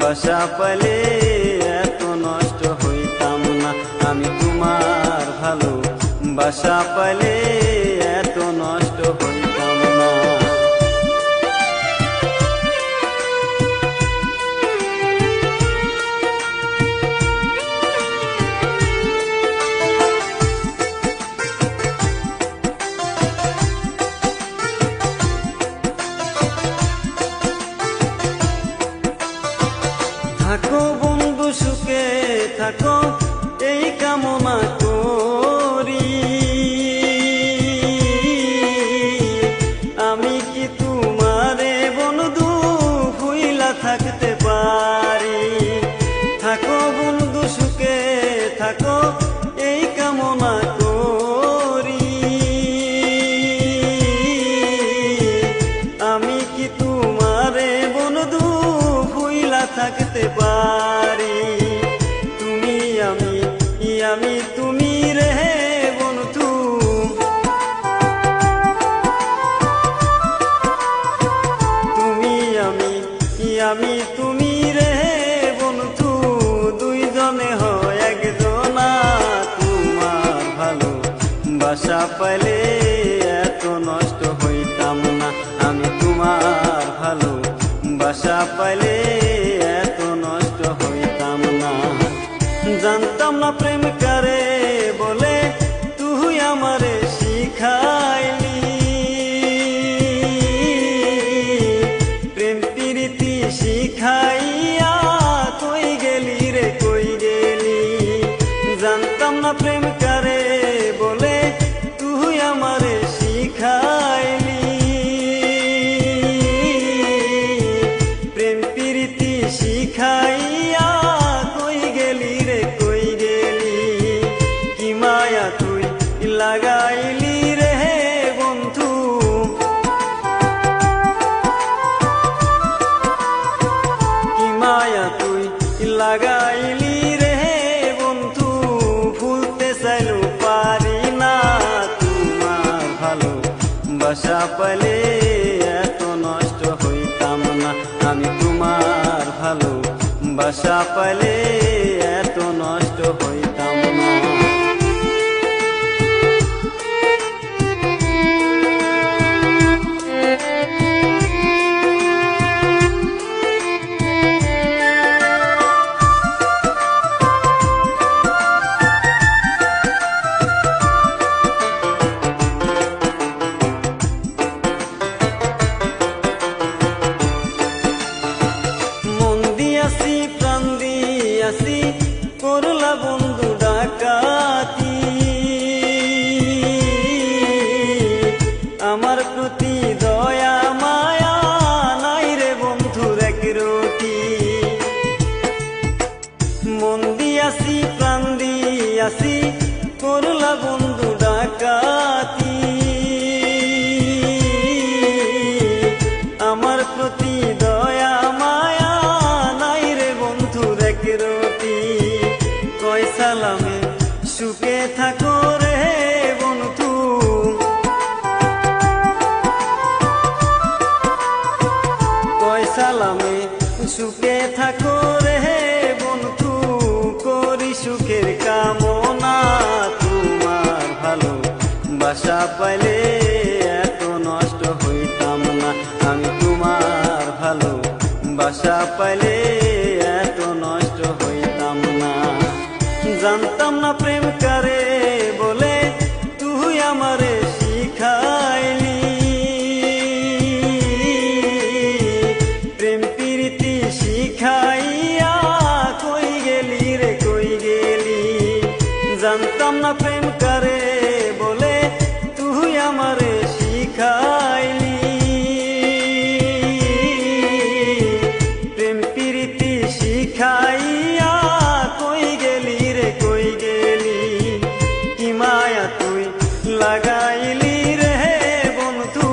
বাসা পাইলে এত নষ্ট হইতাম না। আমি তোমার ভালো বাসা পাইলে এত নষ্ট হইতাম না। থাকো বন্ধু সুখে থাকো এই কামনা করি, আমি কি তোমারে বন্ধু ভুইলা থাকতে পারি। থাকো বন্ধু সুখে থাকো এই কামনা করি, আমি কি তোমারে বন্ধু ভুইলা থাকতে পারি। তুমি আমি তুমি রে বন্ধু, তুমি আমি তুমি রে বন্ধু, দুইজনে হয় একজনা। তোমার ভালো বাসা পাইলে এত নষ্ট হইতাম না। আমি তোমার ভালো বাসা পাইলে এত নষ্ট হইতাম না। জানতাম না প্রেম কারে বলে তুই আমারে শিখাইলি, প্রেম প্রীতি শিখাইয়া কই গেলি রে কই গেলি। জানতাম না প্রেম কারে বলে তুই আমারে শিখাইলি, প্রেম প্রীতি শিখাইয়া কই গেলি রে কই গেলি। কি মায়া তুই লাগাইলি রে বন্ধু, কি মায়া তুই লাগাইলি রে বন্ধু, ভুলতে চাইলেও পারি না। তোমার ভালো বাসা পাইলে এত নষ্ট হইতাম না। আমি তোমার ভালো বাসা পাইলে এত নষ্ট হইতাম না। মন দিয়াছি প্রাণ দিয়াছি করলা বন্ধু ডাকাতি, আমার প্রতি দয়া মায়া নাই রে বন্ধুর এক রতি। মন দিয়াছি প্রাণ দিয়াছি করলা বন্ধু ডাকাতি, আমার প্রতি দয়া মায়া নাই রে বন্ধুর এক রতি। কয় সালামে সুখে থাকো রে বন্ধু, কয় সালামে সুখে থাকো রে বন্ধু, করি সুখের কামনা। তোমার ভালো বাসা পাইলে এত নষ্ট হইতাম না। আমি তোমার ভালো বাসা পাইলে এত নষ্ট হইতাম না। জানতাম না প্রেম কারে বলে তুই আমারে শিখাইলি, প্রেম প্রীতি শিখাইয়া কই গেলি রে কই গেলি। জানতাম না প্রেম কারে বলে তুই আমারে শিখাইলি, প্রেম প্রীতি শিখাইয়া কই গেলি রে কই গেলি। কি মায়া তুই লাগাইলি রে বন্ধু,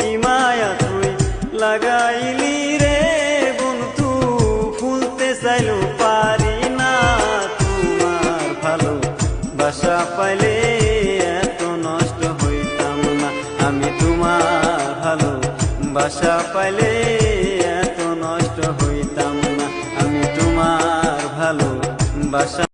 কি মায়া তুই লাগাইলি রে বন্ধু, ভুলতে চাইলেও পারি না। তোমার ভালো বাসা পাইলে এত নষ্ট হইতাম না। আমি তোমার ভালো বাসা পাইলে এত নষ্ট হইতাম না। বাসা